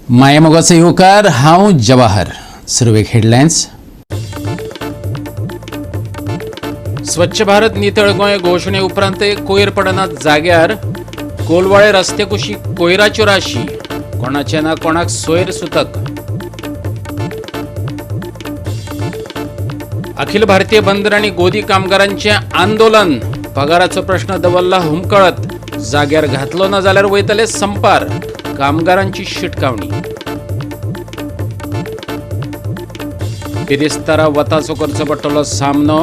मायमोगाचो येवकार हांव जवाहर. सर्वेक हेडलायन्स. स्वच्छ भारत नितळ गोंय घोषणे उपरांत कोयर पडनात जाग्यार. कोलवाळे रस्ते कुशीक कोयराच्यो राशी. कोणाचे ना कोणाक सोयर सुतक. अखिल भारतीय बंदर आणि गोदी कामगारांचे आंदोलन. पगाराचो प्रश्न दवरला हुमकळत. जाग्यार घातलो ना जाल्यार वयतले संपार. कामगारांची शिटकावणी. बिरेस्तारा वताचो करचो पडटलो सामनो.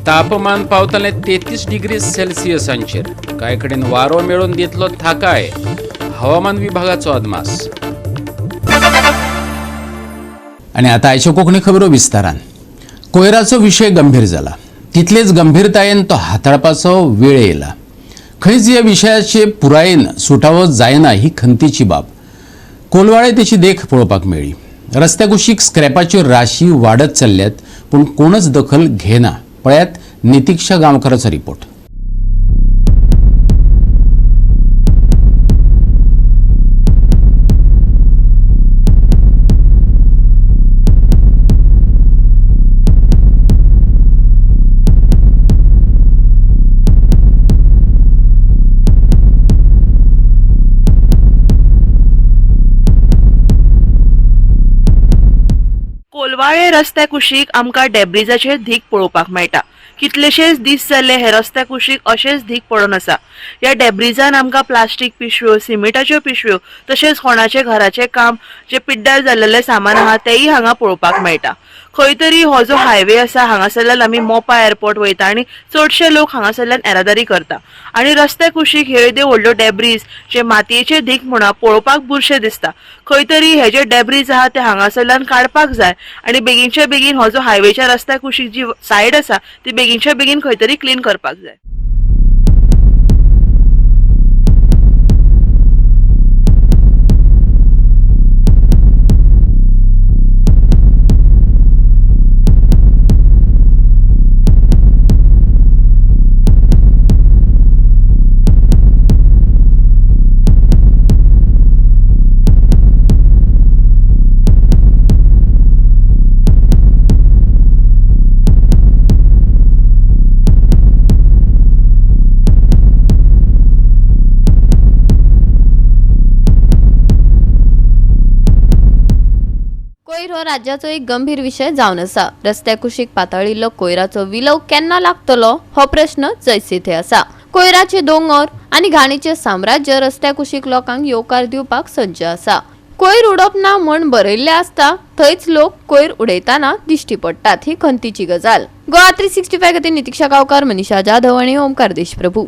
तापमान पावतले 33 डिग्री सेल्सियसांचेर. कांय कडेन वारो मेळून दितलो थाकाय. हवामान विभागाचो अदमास. आनी आतां आयच्यो कोंकणी खबरो विस्तारान. कोयराचो विशय गंभीर जाला. तितलेच गंभीरतायेन तो हाताळपाचो वेळ येयला. खंयच ह्या विशयाचे पुरायेन सुटावो जायना ही खंतीची बाब. कोलवाळे तेची देख पळोवपाक मेळ्ळी. रस्त्या कुशीक स्क्रॅपाच्यो राशी वाडत चल्ल्यात, पूण कोणच दखल घेना. पळयात नितीक्षा गांवकाराचो रिपोर्ट. कोलवाळे रस्त्या कुशीक आमकां डेब्रिजाचे धीक पळोवपाक मेळटा. कितलेशेच दीस जाले हे रस्त्या कुशीक अशेच धीक पडून आसा. ह्या डेब्रिजान आमकां प्लास्टीक पिशव्यो, सिमिटाच्यो पिशव्यो, तशेंच कोणाचे घराचे काम जे पिड्ड्यार जाल्लेले सामान आहा तेय हांगा पळोवपाक मेळटा. खंय तरी हो जो हायवे आसा हांगासरल्यान आमी मोपा एअरपोर्ट वयता आनी चडशे लोक हांगासरल्यान येरादारी करता. आनी रस्त्या कुशीक ह्यो येद्यो व्हडल्यो डेब्रीज जे मातयेचे धीक म्हणा पळोवपाक बुरशे दिसता. खंय तरी हे जे डेब्रीज आहा ते हांगासरल्यान काडपाक जाय आनी बेगीनच्या बेगीन हो जो हायवेच्या रस्त्या कुशीक जी सायड आसा ती बेगीनच्या बेगीन खंय तरी क्लीन करपाक जाय. कोयर हो राज्याचो एक गंभीर विषय जावन आसा. रस्त्या कुशीक पातळिल्लो कोयराचो विलव केन्ना लागतलो हो प्रश्न जैसे आसा. कोयराचे दोंगर आनी घाणीचे साम्राज्य रस्त्या कुशीक लोकांक येवकार दिवपाक सज्ज आसा. कोयर उडोवप ना म्हण बरयल्ले आसता थंयच लोक कोयर उडयताना दिश्टी पडटात ही खंतीची गजाल. गोवा 365 खातीर नितीक्षा गांवकार, मनीषा जाधव आनी ओमकार देशप्रभू.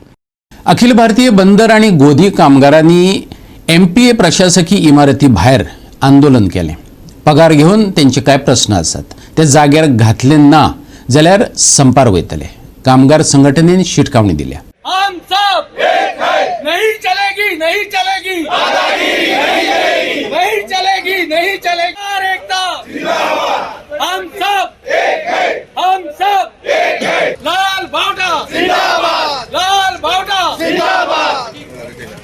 अखिल भारतीय बंदर आणि गोदी कामगारांनी MPA प्रशासकीय इमारती भायर आंदोलन केले. पगार घेऊन त्यांचे काय प्रश्न असतात ते जाग्यार घातले ना जाल्यार संपार वयतले. कामगार संघटनेन शिटकावणी दिल्या. हम सब एक है, नहीं चलेगी नहीं चलेगी, दादागिरी नहीं चलेगी, नहीं चलेगी नहीं चलेगी. एकता जिंदाबाद. हम सब एक है, हम सब एक है. लाल बावटा जिंदाबाद, लाल बावटा जिंदाबाद.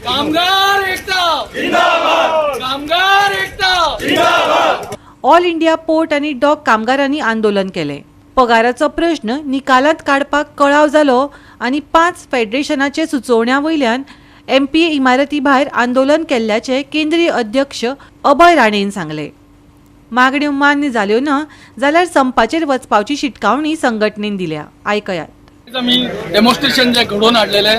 कामगार एकता जिंदाबाद, कामगार एकता जिंदाबाद. ऑल इंडिया पोर्ट आणि डॉक कामगारांनी आंदोलन केले. पगाराचो प्रश्न निकालांत काडपाक कळाव जालो आनी 5 फेडरेशनाचे सुचोवण्या वयल्यान MPA इमारती भायर आंदोलन केल्ल्याचे केंद्रीय अध्यक्ष अभय राणेन सांगले. मागण्यो मान्य जाल्यो ना जाल्यार संपाचेर वचपाची शिटकावणी संघटनेन दिल्या. आयकयात. आम्ही डेमॉन्स्ट्रेशन जे घडोवन हाडलेले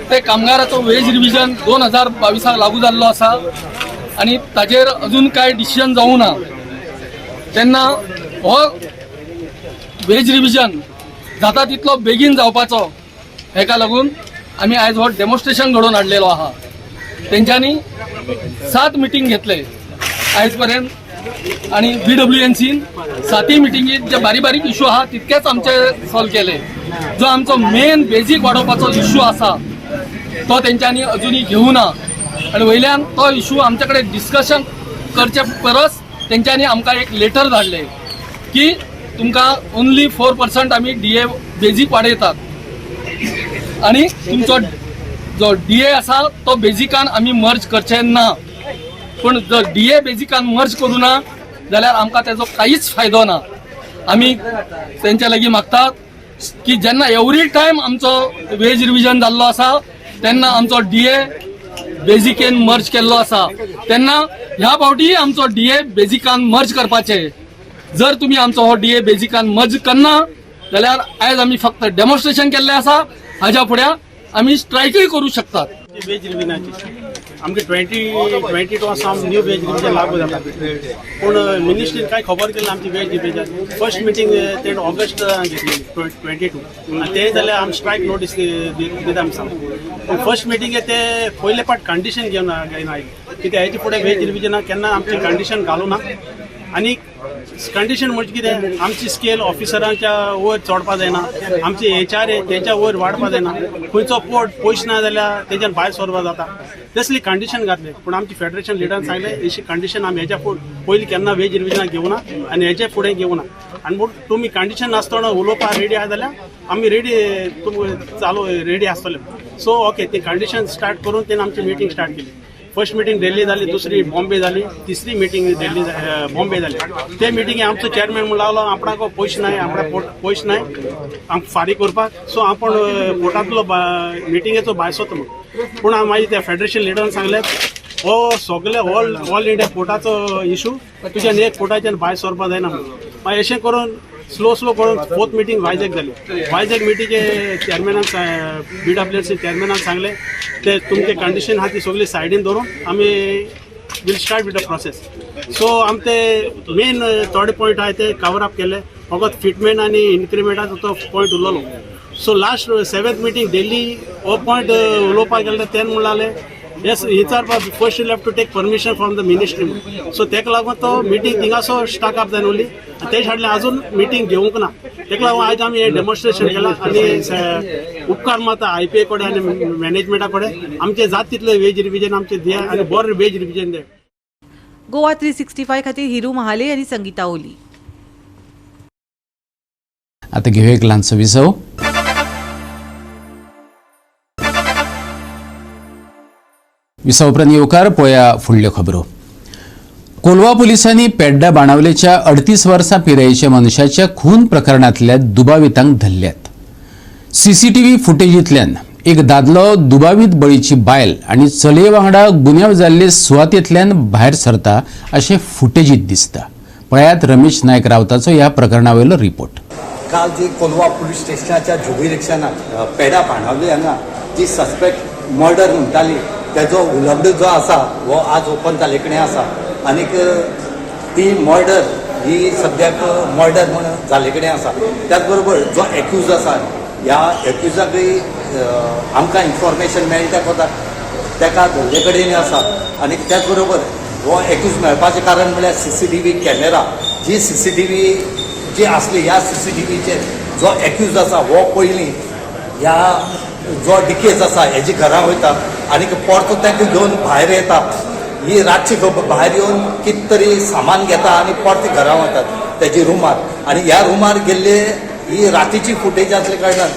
ते कामगाराचो वेज रिव्हिजन 2022 लागू जाल्लो आसा आणि ताजेर अजून काय डिसिजन जावूं ना. तेन्ना हो वेज रिव्हिजन जाता तितलो बेगीन जावपाचो हेका लागून आमी आयज हो डेमॉन्स्ट्रेशन घडोवन हाडलेलो आहा. तेंच्यांनी 7 मिटींग घेतले आयज पर्यंत आणि BWNCन 7 मिटींगेत जे बारीक बारीक इश्यू आहा तितकेच आमचे सॉल्व केले. जो आमचो मेन बेजीक वाडोवपाचो इश्यू आसा तो तेंच्यांनी अजुनूय घेवूं ना आणि वयल्यान तो इश्यू आमचे कडेन डिस्कशन करचे परस तेंच्यांनी आमकां एक लेटर धाडले की तुमकां ओन्ली 4% आमी DA बेजीक वाडयतात आणि तुमचो जो DA आसा तो बेजिकान आमी मर्ज करचे ना. पण जर DA बेजिकान मर्ज करू ना जाल्यार आमकां तेजो काहीच फायदो ना. आमी तेंच्या लागीं मागतात की जेन्ना एवरी टायम आमचो वेज रिविजन जाल्लो आसा तेन्ना आमचो DA बेजिकेन मर्ज केल्लो आसा, तेन्ना ह्या फावटी आमचो DA बेजिकान मर्ज करपाचे. जर तुमी आमचो हो DA बेजिकान मर्ज करना जाल्यार आयज आमी फक्त डेमॉन्स्ट्रेशन केल्लें आसा, हाज्या फुडें आमी स्ट्रायकूय करू शकतात. वेज रिविजनाची आमगे 2022 आम न्यू वेज रिविजन लागू जाता पूण मिनिस्ट्रीन काय खबर केली आमची वेज रिविजन फर्स्ट मिटींग ते ऑगस्ट घेतली 22 आनी ते जाल्यार आमी स्ट्रायक नोटीस दिता आमी सांग. पूण फर्स्ट मिटींगे ते पयले पाट कंडिशन घेवन आयले कित्याक हेचे फुडें वेज रिविजनाक केन्ना आमची कंडिशन घालूं ना. आनी कंडिशन म्हणजे कितें आमची स्केल ऑफिसरांच्या वयर चडपा जायना, आमची HR तेंच्या वयर वाडपा जायना, खंयचो पोट पयशे ना जाल्यार तेच्यान भायर सरपा जाता, तसली कंडिशन घातले. पूण आमची फेडरेशन लिडरान सांगले अशी कंडिशन आमी हेच्या पयलीं केन्ना वेज रिविजनाक घेवं ना आनी हेचे फुडें घेवं ना. आनी म्हूण तुमी कंडिशन नासतना उलोवपाक रेडी आहा जाल्यार आमी रेडी चालू रेडी आसतले. सो ओके ती कंडिशन स्टार्ट करून तेणें आमची मिटींग स्टार्ट केली. फर्स्ट मिटींग दिल्ली जाली, दुसरी बॉम्बे जाली, तिसरी मिटींग दिल्ली बॉम्बे जाली. ते मिटींगे आमचो चेअरमॅन म्हणून लागलो आपणाक पयशे नाय, आपणाक पयशे नाय आमकां फारीक करपाक, सो आपण पोर्टांतलो मिटींगेचो भायर सरता म्हणून. पूण मागीर त्या फेडरेशन लिडरान सांगलें हो सगळे ऑल इंडिया पोर्टाचो इशू तुज्यान एक पोर्टाच्यान भायर सरपा जायना म्हणून. मागीर अशें करून स्लो करून फोर्थ मिटींग वायझॅक जाली. वायझॅक मिटींगे चेअरमॅनान BWC चेअरमॅनान सांगले ते तुमचे कंडिशन आहा ती सगळी सायडीन दवरून आमी will start with the process. So आमी ते मेन थोडे पॉयंट आहाय ते कवर अप केले. फकत फिटमेंट आनी इन्क्रिमेंटाचो तो पॉयंट उरलो. So last 7th meeting Delhi हो पॉयंट उलोवपाक गेले तेन्ना म्हणलें येस विचारपाक first you have to take permission from the ministry. So तेका लागून तो मिटींग थिंगासो स्टार्ट अप जावन उरली आनी ते फाटल्यान अजून मिटींग घेवंक ना. तेका लागून आयज आमी हे डेमॉन्स्ट्रेशन केलां आनी उपकार माता IPA कडेन आनी मॅनेजमेंटा कडेन आमचे जाता तितले वेज रिविजन आमचे दिया आनी बरें वेज रिविजन दे. गोवा 365 खातीर हिरू महाले आनी संगीता ओली. आता घेऊया एक लहानसं विसव. विसवप्रांत येवकार पळया फुडल्यो खबरो. कोलवा पोलिसांनी पेड्डा बाणावलेच्या 38 वर्सां पिरायेच्या मनशाच्या खून प्रकरणांतल्या दुबावितांक धरल्यात. CCTV फुटेजींतल्यान एक दादलो दुबावीत बळीची बायल आनी चलये वांगडा गुन्यांव जाल्ले सुवातेंतल्यान भायर सरता अशें फुटेजींत दिसता. पळयात रमेश नायक रावताचो ह्या प्रकरणावयलो रिपोर्ट. काल जी कोलवा पुलीस स्टेशनाच्या ज्युबिलेशनाक पेडा बाणावले हांगा जी सस्पेक्ट मर्डर म्हणटाली तेजो उलगडो जो आसा हो आज ओपन जाले कडेन आसा. आनीक ती मर्डर ही सद्याक मर्डर म्हणून जाले कडेन आसा. त्याच बरोबर जो एक्यूज आसा ह्या एक्युजाकय आमकां इन्फॉर्मेशन मेळ्ळी तेका धरले कडेन आसा. आनी त्याच बरोबर हो एक्यूज मेळपाचें कारण म्हळ्यार CCTV कॅमेरा जी CCTV जी आसली ह्या CCTVचेर जो एक्यूज आसा हो पयलीं ह्या जो डिकेज आसा हेजी घरां वयता आनीक परतो ताका घेवन भायर येता. ही रातची भायर येवन कितें तरी सामान घेता आनी परती घरां वतात तेजी रुमार. आनी ह्या रुमार गेल्ले ही रातीची फुटेज आसले कारणान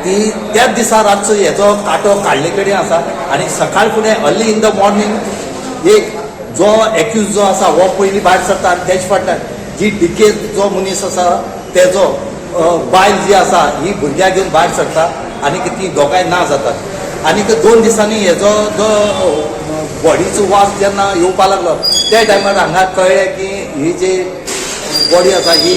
ती त्याच दिसा रातचो हेजो कांटो काडले कडेन आसा. आनी सकाळ फुडें अर्ली इन द मॉर्निंग एक जो एक्यूज जो आसा हो पयलीं भायर सरता आनी तेज फाटल्यान जी डिकेज जो मनीस आसा तेजो बायल जी आसा ही भुरग्यां घेवन भायर सरता आनीक ती दोगांय ना जातात. आनीक 2 दिसांनी हेजो जो बॉडीचो वास जेन्ना येवपाक लागलो त्या टायमार हांगा कळ्ळें की ही जी बॉडी आसा ही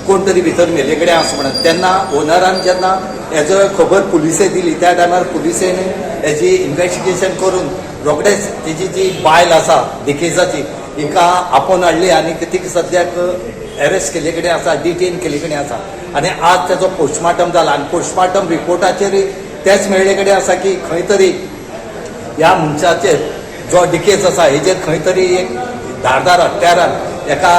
कोण तरी भितर मेले कडेन आसा म्हणून. तेन्ना ओनरान जेन्ना हेजो खबर पुलिसेक दिली त्या टायमार पुलिसेन हेजी इन्व्हेस्टिगेशन करून रोखडेच तेजी जी बायल आसा डिकेजाची हिका आपोवन हाडली आनी तिका सद्याक अरेस्ट केले कडेन आसा, डिटेन केले कडेन आसा. आनी आज तेजो पोस्टमार्टम जाला आनी पोस्टमार्टम रिपोर्टाचेर तेच मेळ्ळे कडेन आसा की खंय तरी ह्या मनशाचेर जो डिकेज आसा हेजेर खंय तरी एक धारदार हत्यारान एका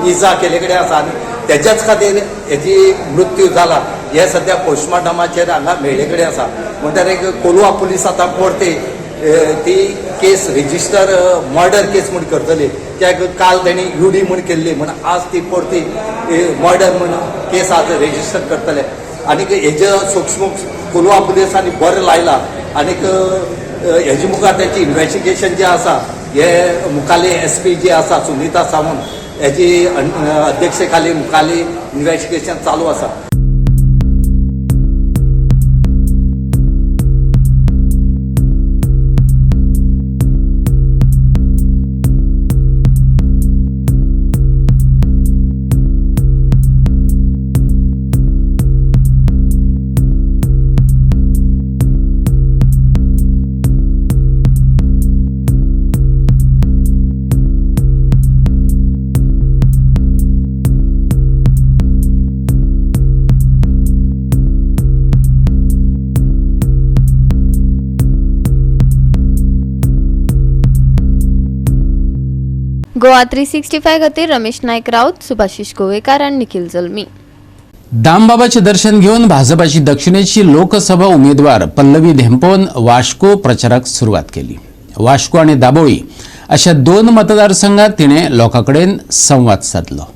इजा केले कडेन आसा आनी तेच्याच खातीर हेजी मृत्यू जाला हे सद्या पोस्टमार्टमाचेर हांगा मेळ्ळे कडेन आसा. म्हणटकीर कोलवा पुलीस आतां परती ती केस रेजिस्टर मर्डर केस म्हूण करतली. कित्याक काल तेणी UD म्हूण केल्ली म्हूण आज ती परती मर्डर म्हूण केस आज रेजिस्टर करतले. आनीक हेजो सूक्ष्म कोलवा पुलिसांनी बरें लायला. आनीक हेजे मुखार त्याची इन्व्हेस्टिगेशन जे आसा हे मुखाले SP जे आसा सुनीता सावंत हेजी अध्यक्षे खाली मुखाली इन्व्हेस्टिगेशन चालू आसा. गोवा 365 खातीर रमेश नायक राऊत, सुभाशीश गोवेकार आणि निखिल जल्मी. दामबाबाचे दर्शन घेऊन भाजपाची दक्षिणेची लोकसभा उमेदवार पल्लवी धेंपोन वास्को प्रचाराक सुरुवात केली. वास्को आणि दाबोळी अशा 2 मतदारसंघात तिने लोकांकडेन संवाद साधलो.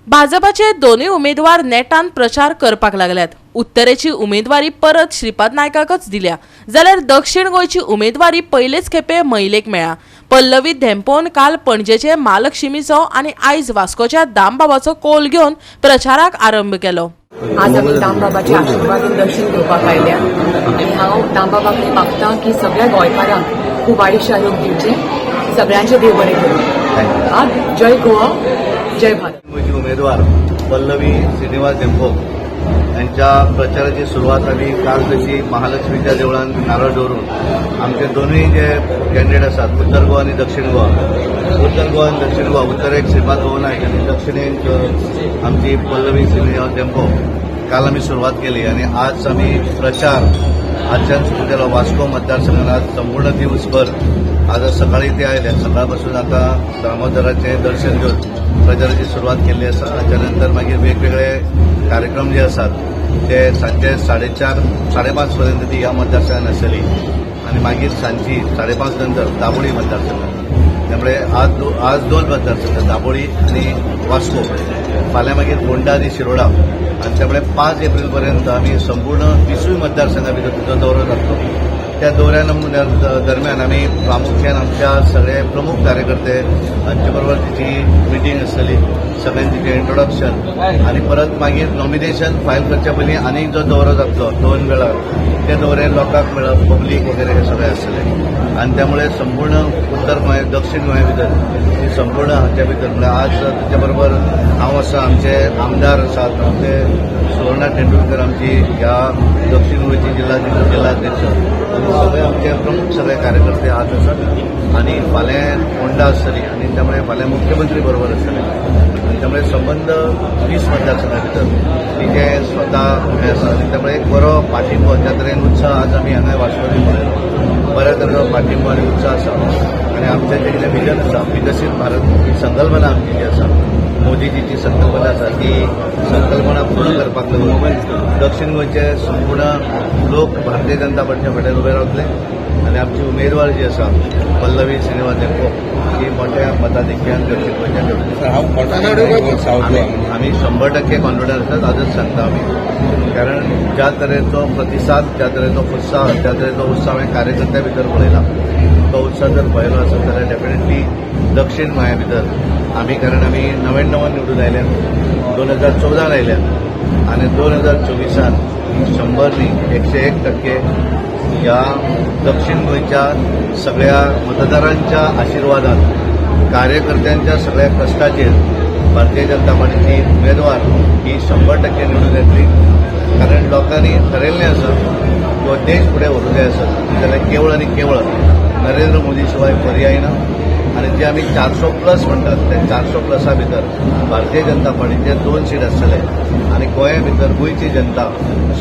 भाजपाचे दोन्ही उमेदवार नेटान प्रचार करपाक लागल्यात. उत्तरेची उमेदवारी परत श्रीपाद नायकाकच दिल्या, जाल्यार दक्षिण गोंयची उमेदवारी पयलेच खेपे महिलेक मेळ्ळा. पल्लवी धेंपोन काल पणजेचे महालक्ष्मीचो आणि आयज वास्कोच्या दामबाबाचो कौल घेवन प्रचाराक आरंभ केलो. आज आमी दामबाबाचे आशिर्वादीन दर्शन घेवपाक आयल्या आनी हांव दामबाबाक मागतां की सगळ्या गोंयकारांक खूब आयुश्य आरोग्य दिवचे, सगळ्यांचे देव बरें करूं. आज जय गोवा, जय भारत. गोंयची उमेदवार पल्लवी श्रीनिवास धेंपो यांच्या प्रचाराची सुरुवात आमी काल जशी महालक्ष्मीच्या देवळान नारळ दवरून आमचे दोनूय जे कॅन्डिडेट आसात उत्तर गोवा आणि दक्षिण गोवा, उत्तर गोवा आणि दक्षिण गोवा, उत्तरेक श्रीपाद भोव नायक आणि दक्षिणेक आमची पल्लवी श्रीनिवास धेंपो काल आमी सुरुवात केली आणि आज आमी प्रचार आजच्यान सुरू केलो. वास्को मतदारसंघात संपूर्ण दिवसभर आज सकाळी ते आयले, सकाळपासून आता दामोदराचे दर्शन घेऊन प्रचाराची सुरुवात केली आसा. ताच्या नंतर मागीर वेगवेगळे कार्यक्रम जे असतात ते सांजे 4:30 पर्यंत ती ह्या मतदारसंघात आसतली आणि मागीर सांजी 5:30 नंतर दाबोळी मतदारसंघात. त्यामुळे आज 2 मतदारसंघ दाबोळी आणि वास्को, फाल्यां मागीर फोंडा आणि शिरोडा आणि त्यामुळे 5 एप्रिल पर्यंत आम्ही संपूर्ण 20 मतदारसंघा भितर तिचो दौरो जातलो. त्या दौऱ्या दरम्यान आम्ही प्रामुख्यान आमच्या सगळे प्रमुख कार्यकर्ते हांचे बरोबर तिची मिटींग आसतली, सगळ्यांचे तिचे इंट्रोडक्शन आणि परत मागीर नॉमिनेशन फायल करच्या पयलीं आनीक जो दौरो जातलो 2 वेळार, ते दौरे लोकांक मेळप, पब्लीक वगैरे हे सगळे आसतले. आणि त्यामुळे संपूर्ण उत्तर गोंय दक्षिण गोंया भितर संपूर्ण हाच्या भितर म्हणजे आज त्याच्या बरोबर हांव आसा, आमचे आमदार आसात, आमचे सुवर्णा टेंडुलकर आमची ह्या दक्षिण गोंयची जिल्हाध्यक्ष, सगळे आमचे प्रमुख सगळे कार्यकर्ते आज आसात आणि फाल्यां फोंडा आसतली आणि त्यामुळे फाल्यां मुख्यमंत्री बरोबर आसतले आणि त्यामुळे संबंध 20 मतदारसंघा भितर तिचे स्वता हे आसा आणि त्यामुळे एक बरो पाठिंबो त्या तरेन उत्साह आज आमी हांगा वास्कोनी पळयलो. बऱ्या तरेचो पाठिंबो आणि उत्साह आसा आणि आमचें जें कितें विजन आसा, विकसीत भारत ही संकल्पना आमची जी आसा, मोदीजीची संकल्पना आसा, ती संकल्पना पूर्ण करपाक लागून दक्षिण गोंयचे संपूर्ण लोक भारतीय जनता पार्टीच्या फाटल्यान उबे रावतले आणि आमची उमेदवार जी आसा पल्लवी श्रीनिवास धेंपो ही मोठ्या मताधिक्यान दक्षिण गोंयच्या आमी 100% कॉन्फिडन्स आसात. आजच सांगता आमी, कारण ज्या तरेचो प्रतिसाद, ज्या तरेचो उत्साह, ज्या तरेचो उत्साह हांवें कार्यकर्त्या भितर पळयला, तो उत्साह जर पळयलो आसत जाल्यार डेफिनेटली दक्षिण गोंया भितर आमी, कारण आमी 99 निवडून आयल्यात, 2014 आयल्यात आणि 2024 100 न्ही 101% ह्या दक्षिण गोंयच्या सगळ्या मतदारांच्या आशिर्वादात, कार्यकर्त्यांच्या सगळ्या कश्टाचेर भारतीय जनता पार्टीची उमेदवार ही 100% निवडून येतली. कारण लोकांनी ठरयल्लें आसा तो देश फुडें व्हरूंक जाय आसत जाल्यार केवळ आनी केवळ नरेंद्र मोदी शिवाय पर्याय ना. आणि जे आमी 400+ म्हणटात, त्या 400+ भितर भारतीय जनता पार्टीचे 2 सीट आसतले आणि गोंया भितर गोंयची जनता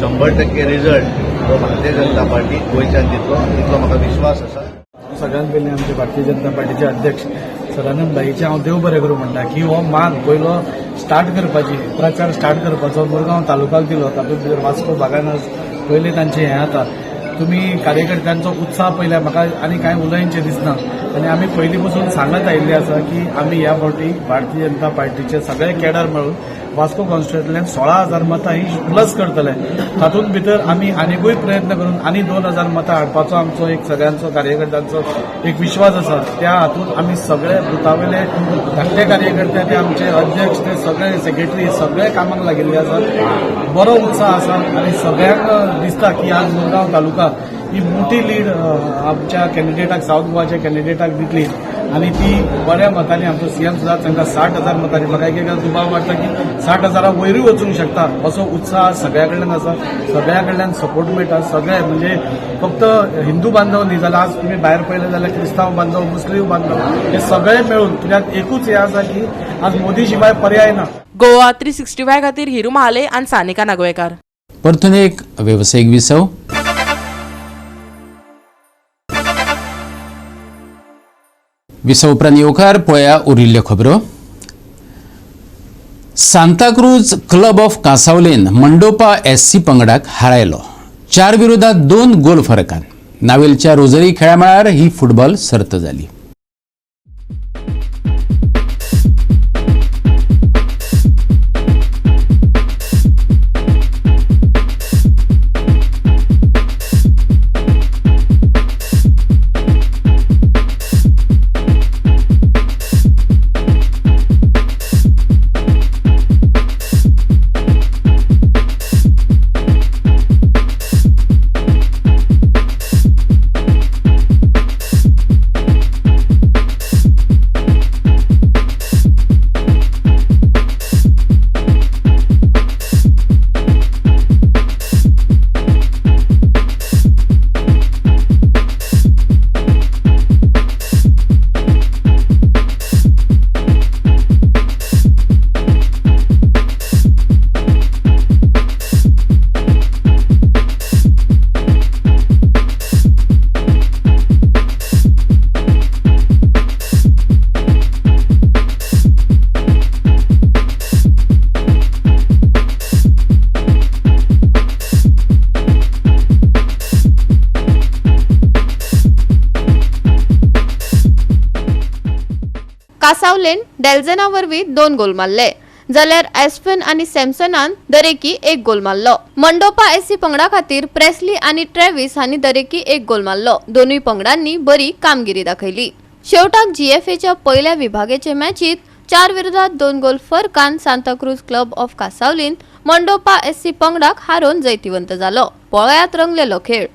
100% रिजल्ट तो भारतीय जनता पार्टी गोंयच्यान जितलो, तितलो म्हाका विश्वास आसा. सगळ्यांत पयलीं आमचे भारतीय जनता पार्टीचे अध्यक्ष सदानंद भाईचे हांव देव बरें करूं म्हणटा की हो मान पयलो स्टार्ट करपाची, प्रचार स्टार्ट करपाचो मुरगांव तालुक्याक दिलो, तातूंत भितर वास्को भागान पयलीं तांचें हें आतां. तुमी कार्यकर्त्यांचो उत्साह पळयल्यार म्हाका आनी कांय उलयनचें दिसना आनी आमी पयलीं पासून सांगत आयिल्ले आसा की आमी ह्या फावटी भारतीय जनता पार्टीचे सगळे कॅडर मेळून वास्को कॉन्स्टिट्युएंसींतल्यान 16,000 मतां ही प्लस करतले. तातूंत भितर आमी आनीकूय प्रयत्न करून आनी 2,000 मतां हाडपाचो आमचो एक सगळ्यांचो कार्यकर्त्यांचो एक विश्वास आसा. त्या हातूंत आमी सगळे बुथावेले धाकटे कार्यकर्ते ते आमचे अध्यक्ष ते सगळे सेक्रेटरी सगळे कामाक लागिल्ले आसात. बरो उत्साह आसा आनी सगळ्यांक दिसता की आज मुरगांव तालुका ही मोठी लीड आमच्या कॅन्डिडेटाक साऊथ गोवाच्या कॅन्डिडेटाक दितली आणि ती बऱ्या मतांनी आमचो सीएम सुद्धा तांकां 60,000 मतांनी म्हाका एक दुबाव वाटता की 60,000 वयरूय वचूंक शकता असो उत्साह सगळ्या कडल्यान आसा. सगळ्या कडल्यान सपोर्ट मेळटा. सगळे म्हणजे फक्त हिंदू बांधव न्ही जाल्यार आज तुम्ही भायर पळयले जाल्यार क्रिस्तांव बांधव मुस्लीम बांधव हे सगळे मेळून कित्याक एकूच हे आसा की आज मोदी शिवाय पर्याय ना. गोवा 365 खातीर हिरू महाले आनी सानिका नागवेकर. परतून एक व्यावसायिक विसव. विसव उपरांत येवकार पळया उरिल्ल्यो खबरो. सांताक्रूज क्लब ऑफ कांसावलेन मंडोपा SC पंगडाक हारयलो 4-2 गोल फरकान. नावेलच्या रोजरी खेळा मेळार ही फुटबॉल सर्त जाली. कासावलेन डेल्झना वरवीं 2 गोल मारले जाल्यार एस्फन आणि सॅमसनान दरेकी 1 गोल मारलो. मंडोपा SC पंगडा खातीर प्रेस्ली आणि ट्रेविस हांणी दरेकी 1 गोल मारलो. दोनूय पंगडांनी बरी कामगिरी दाखयली. शेवटाक GFAच्या पहिल्या विभागाचे मॅचीत 4-2 गोल फरकान सांताक्रूज क्लब ऑफ कासावलीन मंडोपा SC पंगडाक हारोवन जैतिवंत जालो. पळयात रंगलेलो खेळ.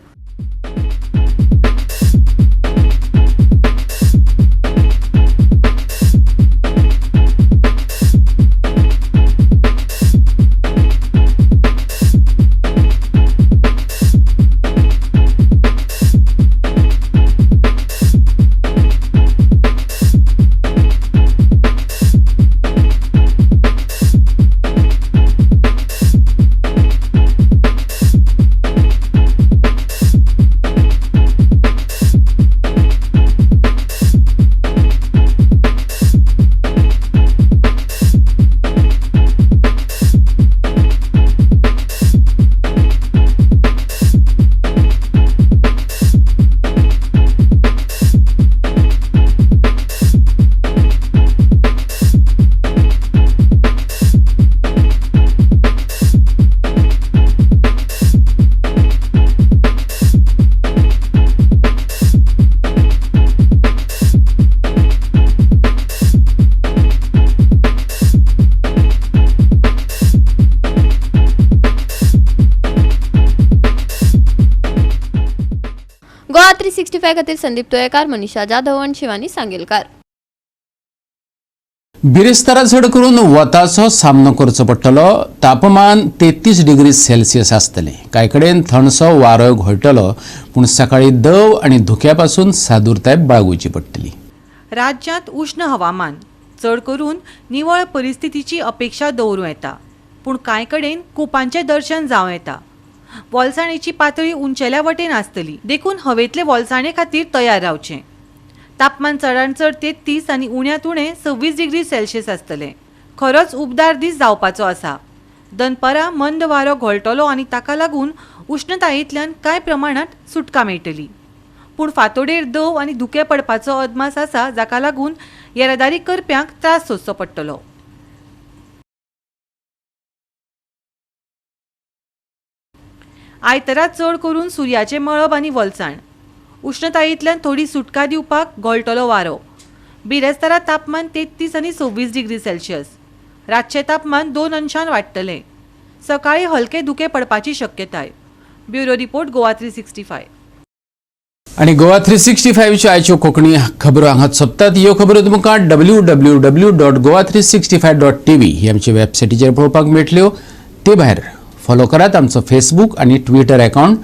गोवा 365 खातीर संदीप तोयेकार, मनीषा जाधव आणि शिवानी सांगेलकार. बिरेस्तारा चड करून वताचो सामनो करचो पडटलो. तापमान 33 डिग्री सेल्सियस आसतलें. कांय कडेन थंडसो वारो घोळटलो पूण सकाळी दव आनी धुक्यापासून सादूरताय बाळगुची पडटली. राज्यांत उष्ण हवामान चड करून निवळ परिस्थितीची अपेक्षा दवरूं येता पूण कांय कडेन कुपांचें दर्शन जावं येता. वोलसाणेची पातळी उंचेल्या वटेन आसतली देखून हवेतले वोलसाणे खातीर तयार रावचें. तापमान चडांत चड 33 आनी उण्यांत उणें 26 डिग्री सेल्सियस आसतलें. खरोच उबदार दीस जावपाचो आसा. दनपारां मंद वारो घोळटलो आनी ताका लागून उश्णतायेंतल्यान कांय प्रमाणांत सुटका मेळटली. पूण फांतोडेर दव आनी धुकें पडपाचो अदमास आसा जाका लागून येरादारी करप्यांक त्रास सोंसचो पडटलो. आयतारा चड करून सुर्याचे मळब आनी वलसाण. उश्णतायेंतल्यान थोडी सुटका दिवपाक घोळटलो वारो. बिरेस्तारा तापमान 33 आनी 26 डिग्री सेल्सियस. रातचे तापमान 2 अंशान वाडटले. सकाळी हलके धुके पडपाची शक्यताय. Bureau report Goa 365. आणि गोवा 365च्यो आयच्यो कोंकणी खबरो हांगाच सोंपतात. ह्यो खबरो तुमकां www.goa365.tv ही आमचे वेबसायटीचेर पळोवपाक मेळटल्यो. ते भायर फॉलो करात आमचो फेसबूक आनी ट्विटर अकाउंट.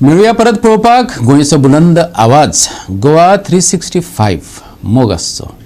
मेळुया परत पळोवपाक गोंयचो बुलंद आवाज गोवा 365 मोग आसचो.